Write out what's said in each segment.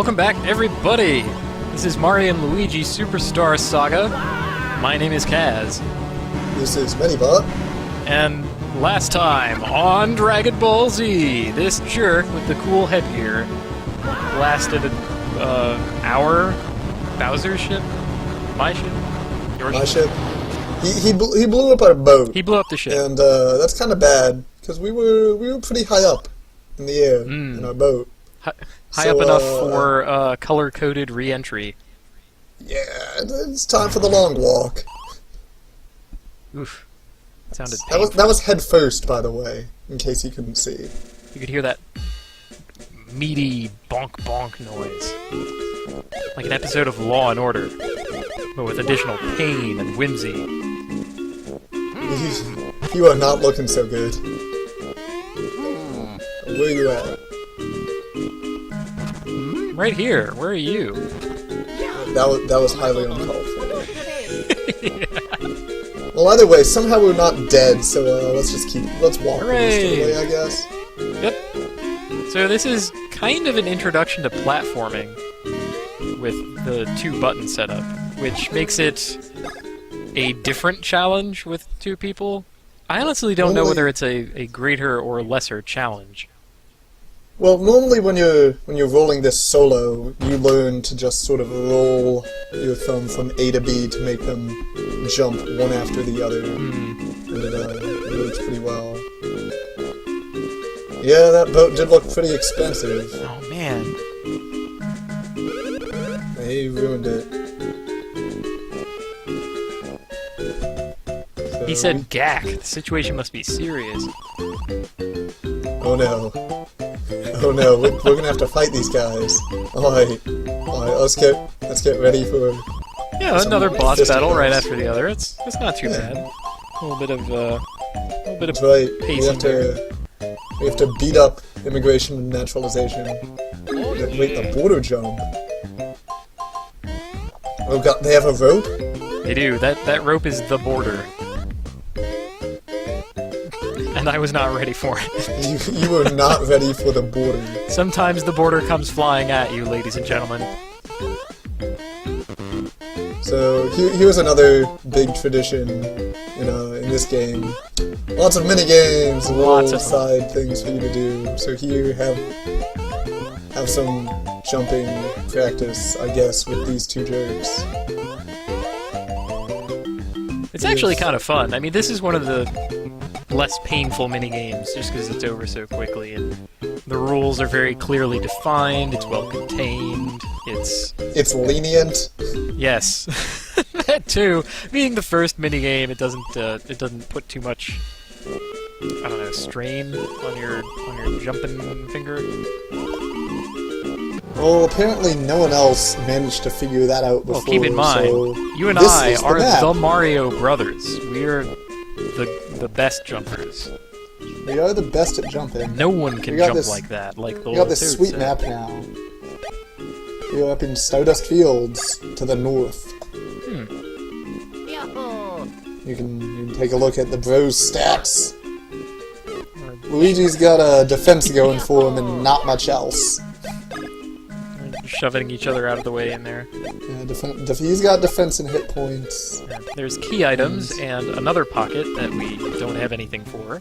Welcome back, everybody! This is Mario and Luigi Superstar Saga. My name is Kaz. This is Medibot. And last time on Dragon Ball Z, this jerk with the cool headgear blasted an hour Bowser's ship? My ship? Your My ship. He blew up our boat. He blew up the ship. And that's kind of bad, because we were pretty high up in the air in our boat. High up enough for color-coded re-entry. Yeah, it's time for the long walk. Oof. Sounded painful. That was head first, by the way, in case you couldn't see. You could hear that meaty bonk-bonk noise. Like an episode of Law and Order, but with additional pain and whimsy. You are not looking so good. Where are you at? Right here. Where are you? That was highly uncalled for. Yeah. Well, either way, somehow we're not dead, so let's walk the way, I guess. Yep. So this is kind of an introduction to platforming with the 2-button setup, which makes it a different challenge with 2 people. I honestly don't know whether it's a greater or lesser challenge. Well, normally when you're rolling this solo, you learn to just sort of roll your thumb from A to B to make them jump one after the other, and it works pretty well. Yeah, that boat did look pretty expensive. Oh man, they ruined it. So he said, "Gak, the situation must be serious." Oh no. Oh no, we're gonna have to fight these guys. Alright, let's get ready for another boss battle right after the other. It's not too bad. A little bit of That's right. pacing We have to beat up immigration and naturalization. Wait, the border jump. Oh god, they have a rope? They do. That rope is the border. And I was not ready for it. You were not ready for the border. Sometimes the border comes flying at you, ladies and gentlemen. So here's another big tradition, in this game. Lots of mini games, little side things for you to do. So here, have some jumping practice, I guess, with these 2 jerks. It's actually kind of fun. I mean, this is one of the less painful minigames, just because it's over so quickly, and the rules are very clearly defined, it's well contained, It's lenient. Yes. That too. Being the first minigame, it doesn't put too much, I don't know, strain on your jumping finger. Well, apparently no one else managed to figure that out before. Well, keep in mind, so you and I are the Mario brothers. We're the best jumpers. We are the best at jumping. No one can jump like that, like the We got this sweet map now. We're up in Stardust Fields to the north. You can take a look at the bros' stats. Luigi's got a defense going for him and not much else. Shoving each other out of the way in there. Yeah, he's got defense and hit points. There's key items and another pocket that we don't have anything for.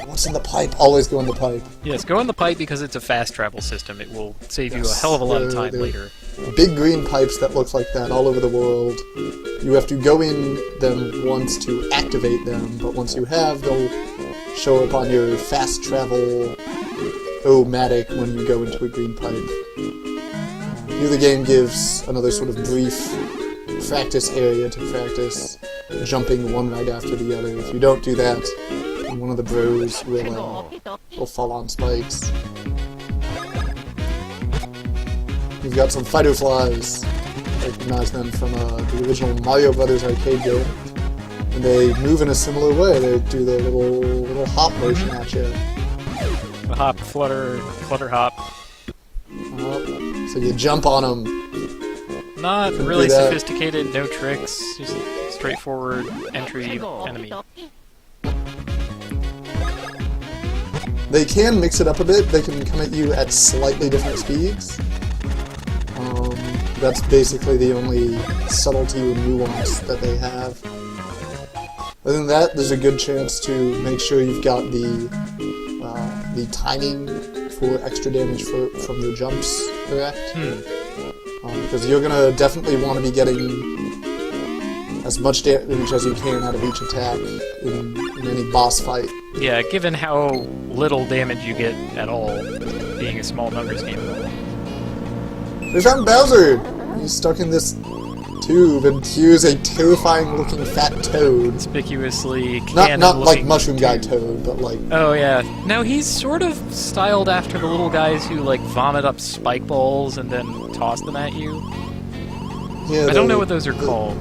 What's in the pipe? Always go in the pipe. Yes, go in the pipe because it's a fast travel system. It will save you a hell of a lot of time later. Big green pipes that look like that all over the world. You have to go in them once to activate them, but once you have, they'll show up on your fast travel O-matic when you go into a green pipe. Here the game gives another sort of brief practice area to practice jumping one right after the other. If you don't do that, one of the bros will fall on spikes. We've got some fighter flies. Recognize them from the original Mario Brothers arcade game. And they move in a similar way. They do their little hop motion at you. The hop, flutter hop. So you jump on them. Not really sophisticated, no tricks, just straightforward entry enemy. They can mix it up a bit. They can come at you at slightly different speeds. That's basically the only subtlety or nuance that they have. Other than that, there's a good chance to make sure you've got the timing for extra damage from your jumps correct. Because you're gonna definitely want to be getting as much damage as you can out of each attack in any boss fight. Yeah, given how little damage you get at all, being a small numbers game. We found Bowser! He's stuck in this tube, and here's a terrifying-looking fat toad. Conspicuously Not like Mushroom Guy Toad, but like... Oh, yeah. Now, he's sort of styled after the little guys who, like, vomit up spike balls and then toss them at you. Yeah, I don't know what those are called.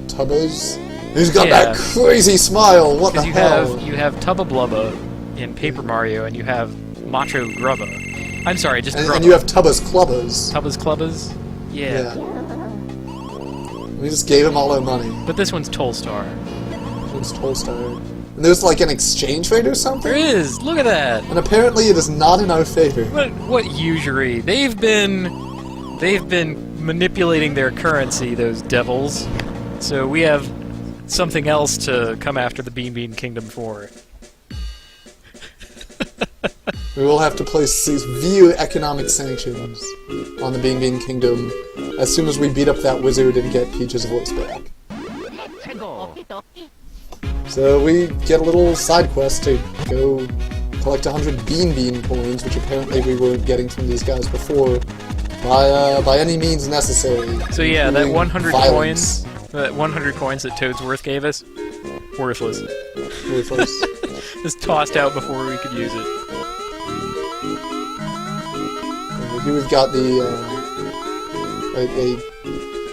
Tubbas? He's got that crazy smile, what the hell? You have Tubba Blubba in Paper Mario, and you have Macho Grubba. I'm sorry, just Grubba. And you have Tubba's Clubbas. Tubba's Clubbas? Yeah. We just gave him all our money. But this one's Tollstar. This one's Tollstar. And there's like an exchange rate or something? There is! Look at that! And apparently it is not in our favor. What usury? They've been manipulating their currency, those devils. So we have something else to come after the Bean Bean Kingdom for. We will have to place severe economic sanctions on the Bean Bean Kingdom as soon as we beat up that wizard and get Peach's voice back. So we get a little side quest to go collect 100 Bean Bean coins, which apparently we weren't getting from these guys before, by any means necessary. So yeah, that 100 violence. that 100 coins that Toadsworth gave us, worthless. Worthless. Just tossed out before we could use it. Here we've got the,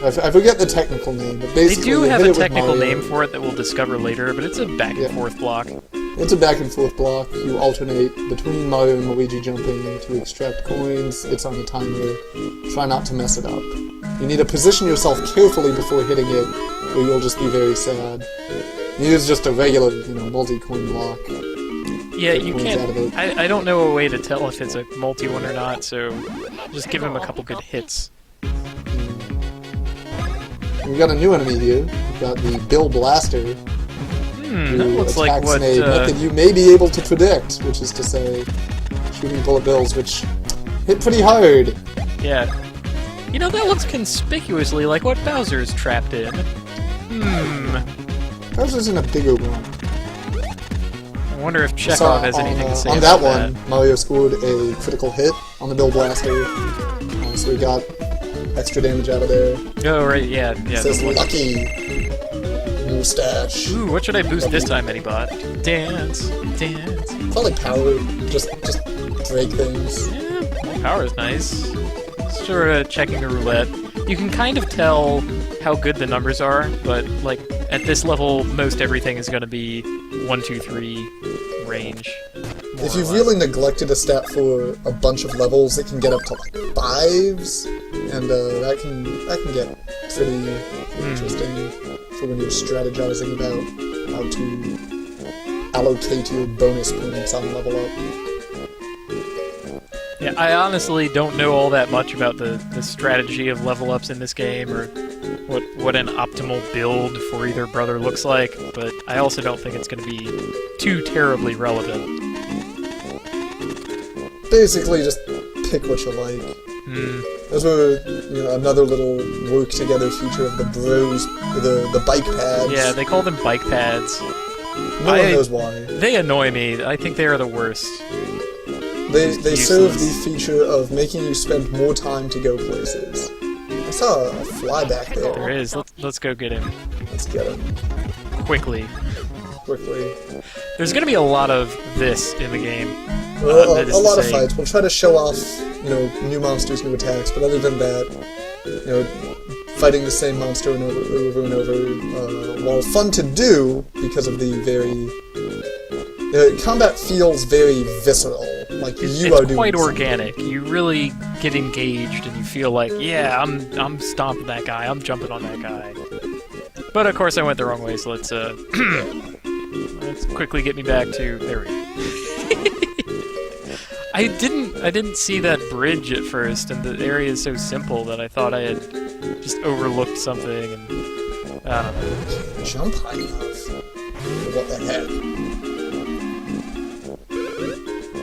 I forget the technical name, but basically... They do have a technical name for it that we'll discover later, but it's a back-and-forth block. It's a back-and-forth block. You alternate between Mario and Luigi jumping to extract coins. It's on a timer. Try not to mess it up. You need to position yourself carefully before hitting it, or you'll just be very sad. Use just a regular, multi-coin block. Yeah, you can't... I don't know a way to tell if it's a multi-one or not, so just give him a couple good hits. We've got a new enemy here. We've got the Bill Blaster. That looks like what... a method you may be able to predict, which is to say, shooting bullet bills, which hit pretty hard. Yeah. That looks conspicuously like what Bowser's trapped in. Bowser's in a bigger one. I wonder if Chekhov has anything to say on about that one, Mario scored a critical hit on the Bill Blaster, so we got extra damage out of there. Oh, right, yeah. It says lucky mustache. Ooh, what should I boost this time, Medibot? Dance, dance. Probably power, just break things. Yeah, power is nice. Sort of checking the roulette. You can kind of tell how good the numbers are, but, at this level, most everything is going to be 1, 2, 3 range. If you've really neglected a stat for a bunch of levels, it can get up to, 5s, and that can get pretty interesting for when you're strategizing about how to allocate your bonus points on level up. Yeah, I honestly don't know all that much about the strategy of level ups in this game, or what an optimal build for either brother looks like, but I also don't think it's going to be too terribly relevant. Basically, just pick what you like. Those were, another little work together feature of the bros, the bike pads. Yeah, they call them bike pads. No one knows why. They annoy me. I think they are the worst. They serve the feature of making you spend more time to go places. I saw a fly back there. There is. Let's go get him. Let's get him. Quickly. Quickly. There's going to be a lot of this in the game. A lot of fights. We'll try to show off, new monsters, new attacks, but other than that, fighting the same monster over and over, while fun to do, because of the very... combat feels very visceral. Like you are doing quite something. Organic. You really get engaged, and you feel like, yeah, I'm stomping that guy. I'm jumping on that guy. But of course, I went the wrong way. So let's let's quickly get me back to there. We go. I I didn't see that bridge at first, and the area is so simple that I thought I had just overlooked something, and I don't know. Jump high enough. What the heck?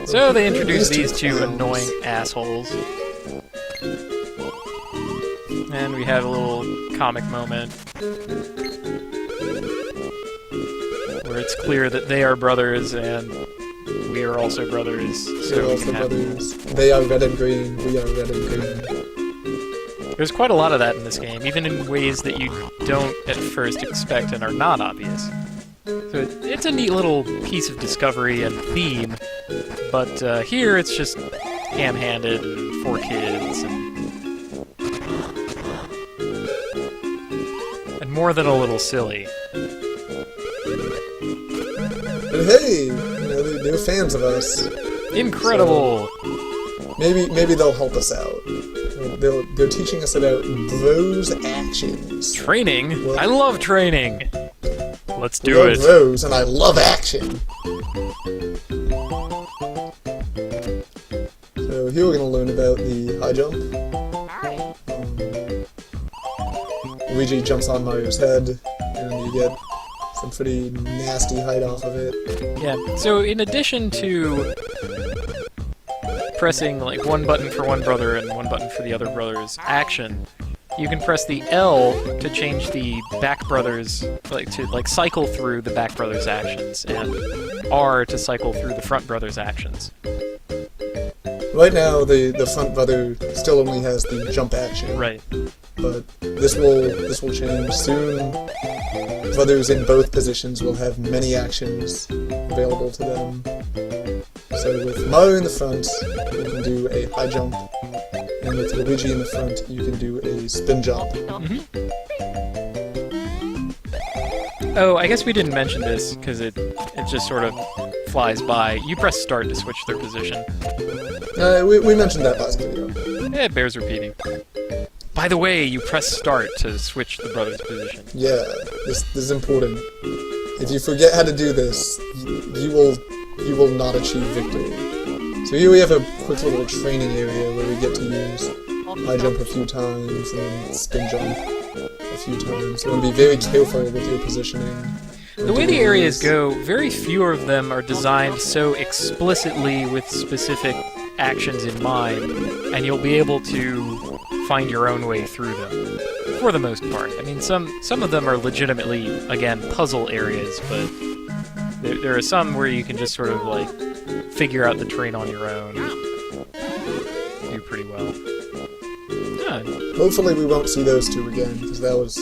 So they introduced these two annoying assholes. And we have a little comic moment where it's clear that they are brothers and we are also brothers. So we can brothers. They are red and green, we are red and green. There's quite a lot of that in this game, even in ways that you don't at first expect and are not obvious. So it's a neat little piece of discovery and theme, but here it's just ham-handed and for kids and more than a little silly. But hey, you know, they're fans of us. Incredible! So maybe they'll help us out. They're teaching us about bros actions. Training? What? I love training! Let's do it. I love bros and I love action. So here we're going to learn about the high jump. Luigi jumps on Mario's head, and you get some pretty nasty height off of it. Yeah, so in addition to pressing like one button for one brother and one button for the other brother's action, you can press the L to change the back brother's, to cycle through the back brother's actions, and R to cycle through the front brother's actions. Right now, the front brother still only has the jump action. Right. But this will change soon. Brothers in both positions will have many actions available to them. So with Mario in the front, you can do a high jump, and with Luigi in the front, you can do a spin jump. Mm-hmm. Oh, I guess we didn't mention this, because it just sort of flies by. You press start to switch their position. We mentioned that last video. It bears repeating. By the way, you press start to switch the brother's position. Yeah, this is important. If you forget how to do this, you will not achieve victory. So here we have a quick little training area where we get to use high jump a few times and then spin jump a few times. So be very careful with your positioning. The way the areas go, very few of them are designed so explicitly with specific actions in mind, and you'll be able to find your own way through them, for the most part. I mean, some of them are legitimately, again, puzzle areas, but there are some where you can just sort of, like, figure out the terrain on your own. Do pretty well. Yeah. Hopefully we won't see those two again, because that was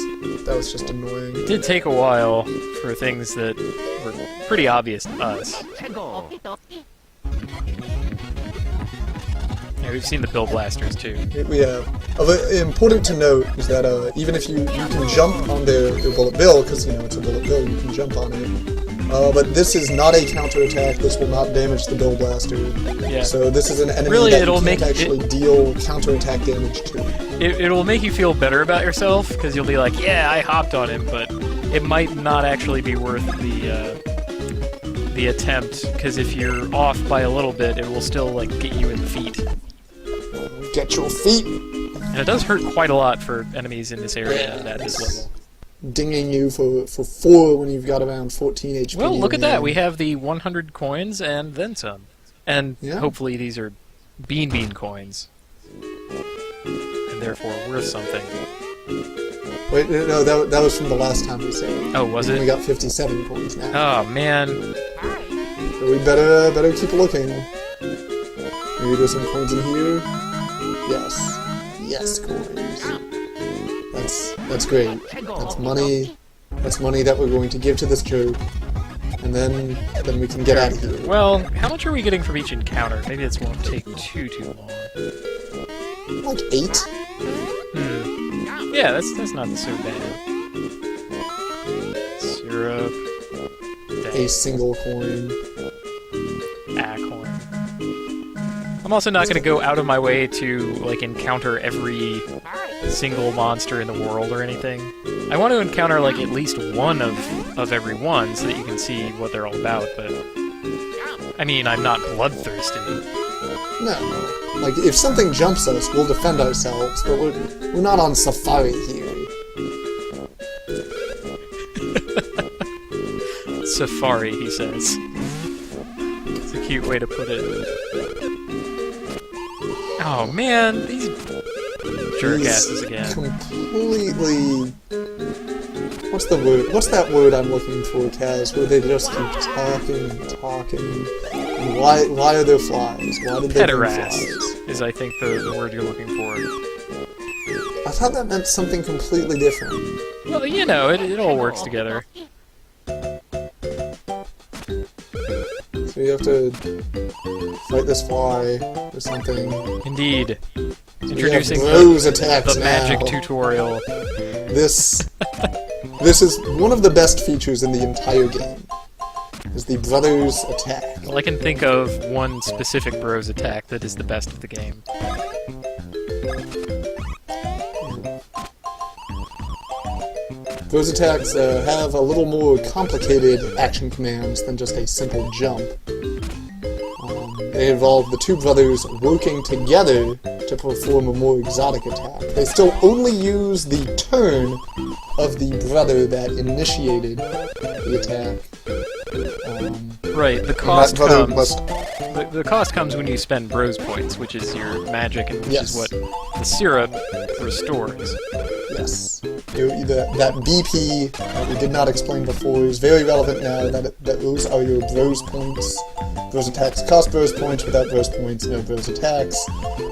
just annoying. It did take a while for things that were pretty obvious to us. Yeah, we've seen the Bill Blasters too. We have. Important to note is that even if you can jump on their bullet bill, because you know it's a bullet bill, you can jump on it. But this is not a counterattack. This will not damage the Bill Blaster. Yeah. So this is an enemy really, that it'll you can't actually deal counterattack damage to. It'll make you feel better about yourself, because you'll be like, yeah, I hopped on him, but it might not actually be worth the attempt, because if you're off by a little bit, it will still like get you in the feet. Get your feet! And it does hurt quite a lot for enemies in this area and at this level. Dinging you for 4 when you've got around 14 HP. Well, look at that. We have the 100 coins and then some. And hopefully these are bean coins. And therefore worth something. Wait, no, that was from the last time we saved. Oh, was it? We got 57 coins now. Oh, man. So we better keep looking. Maybe there's some coins in here. Yes. Yes, coins. That's great. That's money. That's money that we're going to give to this joke. And then we can get out of here. Well, how much are we getting from each encounter? Maybe this won't take too long. Like 8? Yeah, that's not so bad. Syrup. A single coin. A coin. I'm also not going to go out of my way to like encounter every single monster in the world or anything. I want to encounter like at least one of every one so that you can see what they're all about, but I mean, I'm not bloodthirsty. No. Like, if something jumps us, we'll defend ourselves, but we're not on safari here. Safari, he says. It's a cute way to put it. Oh man, these jerkasses again. Completely... What's the word? What's that word I'm looking for, Kaz? Where they just keep talking and talking. And why are there flies? Why did they bring Pederast flies? is, I think, the word you're looking for. I thought that meant something completely different. Well, you know, it all works together. So you have to fight this fly or something. Indeed. So Introducing Bros attacks the magic now. tutorial. This is one of the best features in the entire game. Is the brothers attack. Well, I can think of one specific Bros attack that is the best of the game. Bros attacks have a little more complicated action commands than just a simple jump. They involve the two brothers working together to perform a more exotic attack. They still only use the turn of the brother that initiated the attack. Right, the cost brother comes... The cost comes when you spend Bros points, which is your magic and which Yes. is what the syrup restores. Yes. That BP that we did not explain before is very relevant now, that those are your Bros points. Bros attacks cost Bros points, without Bros points, no Bros attacks.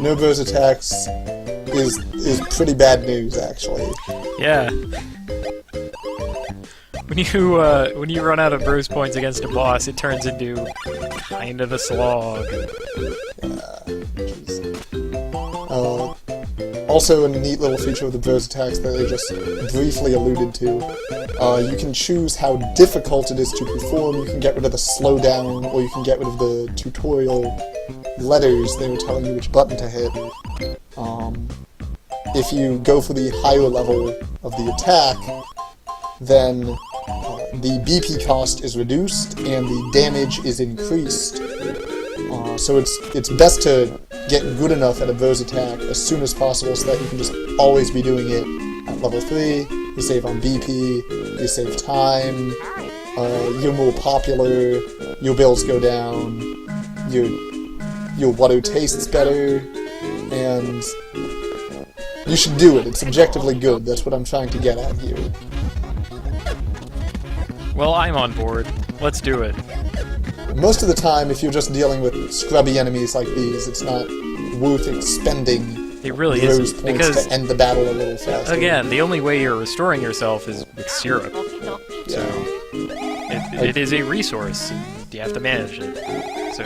No Bros attacks is pretty bad news, actually. Yeah. When you run out of Bros points against a boss, it turns into kind of a slog. Also, a neat little feature of the Bros attacks that they just briefly alluded to. You can choose how difficult it is to perform. You can get rid of the slowdown, or you can get rid of the tutorial letters they were telling you which button to hit. If you go for the higher level of the attack, then the BP cost is reduced and the damage is increased. So it's best to get good enough at a Bros attack as soon as possible so that you can just always be doing it at level 3. You save on BP, you save time, you're more popular, your bills go down, your water tastes better, and you should do it. It's objectively good. That's what I'm trying to get at here. Well, I'm on board. Let's do it. Most of the time, if you're just dealing with scrubby enemies like these, it's not worth expending It really Bros isn't, points because, to end the battle a little faster. again, the only way you're restoring yourself is with syrup. So, it is a resource. You have to manage it. So,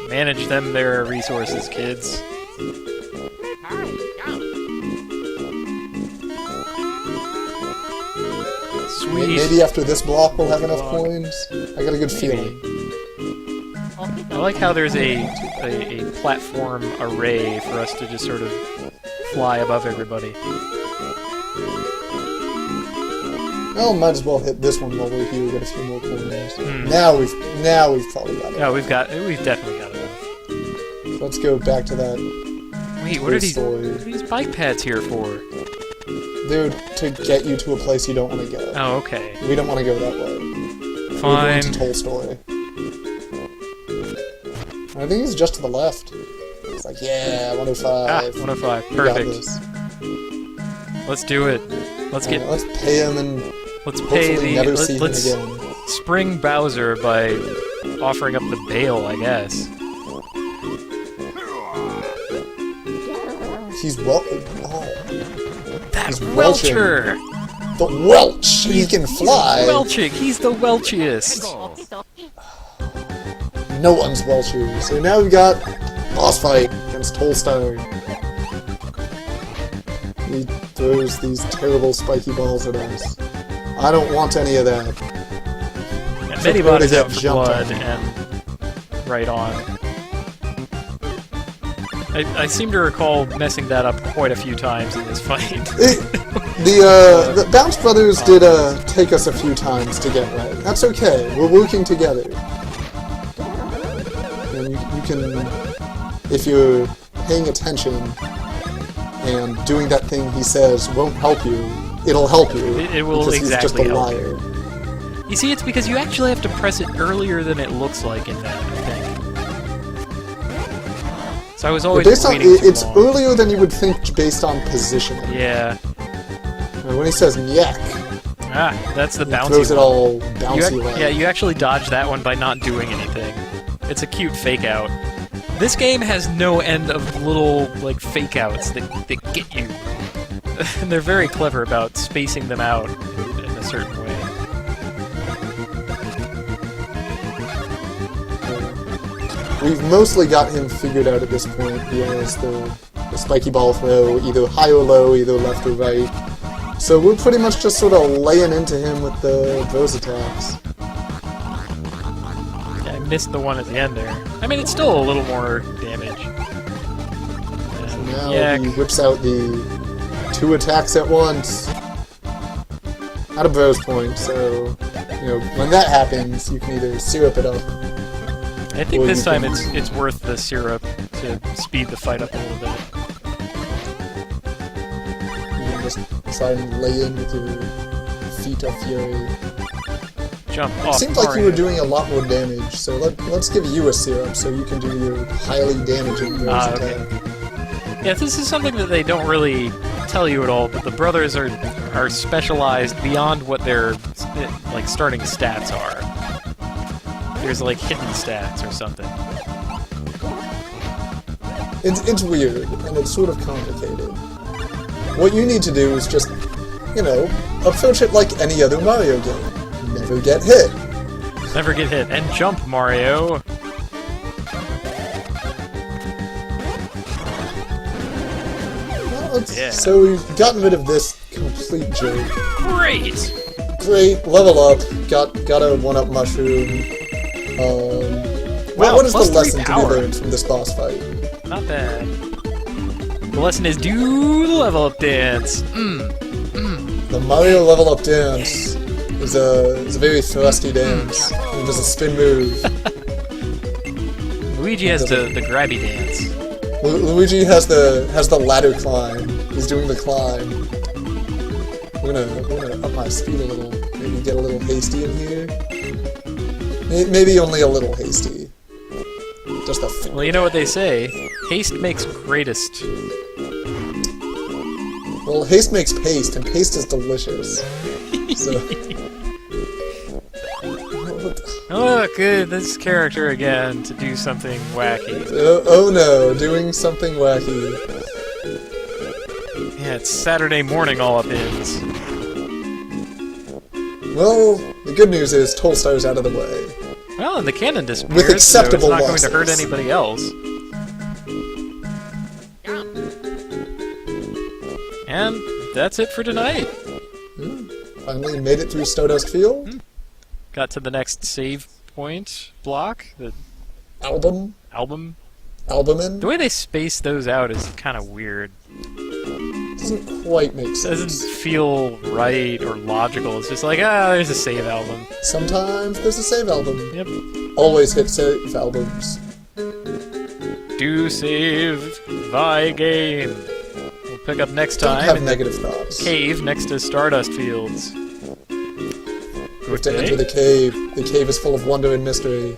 manage them, their resources, kids. Sweet. Maybe after this block we'll have enough coins. I got a good feeling. I like how there's a platform array for us to just sort of fly above everybody. Well, might as well hit this one while we're here. Get a few more coins. Now we've probably got it. Yeah, we've definitely got enough. Let's go back to that. Wait, what are story. these bike pads here for? They're to get you to a place you don't want to go. Oh, okay. We don't want to go that way. Fine. We're going to Tolstoy. I think he's just to the left. It's like, yeah, 105. Ah, 105. We got Perfect. this. Let's do it. Let's pay him and let's pay hopefully the never see him let's again. spring Bowser by offering up the bail, I guess. He's That's He's Welcher. The Welch! He can fly! Welching. He's the Welchiest. No one's Welcher. So now we've got boss fight against Tolstar. He throws these terrible spiky balls at us. I don't want any of that. Yeah, Medibot is get out for jumped blood on. and right on. I seem to recall messing that up quite a few times in this fight. The Bounce Brothers did take us a few times to get right. That's okay. We're working together. And you can if you're paying attention and doing that thing he says won't help you, it'll help you. It will because exactly he's just a help liar. You see, it's because you actually have to press it earlier than it looks like in that, I think. So I was always waiting too it's long. earlier than you would think based on positioning. Yeah. When he says "nyek," Ah, that's the he bouncy throws it one. all bouncy like. Yeah, you actually dodge that one by not doing anything. It's a cute fake out. This game has no end of little, like, fake outs that get you. And they're very clever about spacing them out in a certain way. We've mostly got him figured out at this point. He has the spiky ball throw, either high or low, either left or right. So we're pretty much just sort of laying into him with those attacks. Yeah, I missed the one at the end there. I mean, it's still a little more damage. So now Yeah, he whips out the 2 attacks at once. At a Bro's point, so when that happens, you can either syrup it up. I think or this you time can- it's worth the syrup to speed the fight up a little bit. You can just try and lay in with your feet of fury. Jump It off. seemed like you Mario. were doing a lot more damage, so let's give you a syrup so you can do your highly damaging Bro's Okay. attack. Yeah, this is something that they don't really tell you at all, but the brothers are specialized beyond what their like starting stats are. There's like hidden stats or something. It's weird, and it's sort of complicated. What you need to do is just, approach it like any other Mario game. Never get hit. Never get hit. And jump, Mario! Well, Yeah. So we've gotten rid of this complete joke. Great! Great, level up, got a 1-up mushroom. Wow, what is the plus 3 lesson to be power. learned from this boss fight? Not bad. The lesson is do the level up dance. The Mario level up dance is a very thrusty dance. It does a spin move. Luigi has the grabby dance. Luigi has the ladder climb. He's doing the climb. We're gonna up my speed a little. Maybe get a little hasty in here. Maybe only a little hasty. Just a. Well, you know what they say. Haste makes greatest. Well, haste makes paste, and paste is delicious. So. Oh, look, this character again to do something wacky. Oh no, doing something wacky. Yeah, it's Saturday morning all up ins. Well, the good news is Tolstar's out of the way. Well, and the cannon disappeared, With acceptable so it's not going to hurt losses. anybody else. And that's it for tonight. Finally made it through Stardust Field. Got to the next save point block, the Album. albumin. The way they space those out is kind of weird. Doesn't quite make It doesn't sense. feel right or logical. It's just like, there's a save album. Sometimes there's a save album. Yep. Always hit save albums. Do save thy game. We'll pick up next Don't time have in the negative thoughts. cave next to Stardust Fields. We have to enter the cave. The cave is full of wonder and mystery.